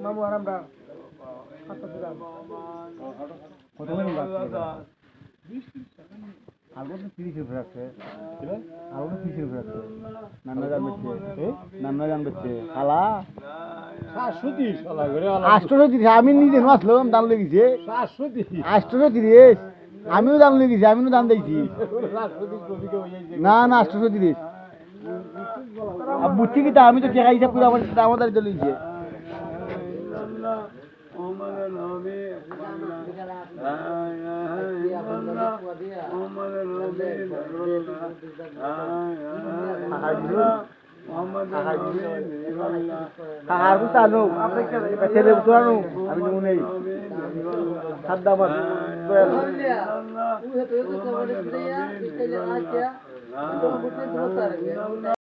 মামু আরামটা হাতটা দিলাম কত করে আলু তো 30 উপরে আছে আলু তো 30 উপরে আছে নান্না জান বেচছে নান্না জান বেচছে খালা 730 শালা করে 830 আমি নিজে নাসলাম দাম লেগেছে 830 আমিও দাম লেগেছি আমিও দাম দিয়েছি না না 830 अब बुच्ची की दाम ही तो क्या ही सब पूरा दामोदर चल लीजिए harus anu kecil itu anu abi nune sadda mat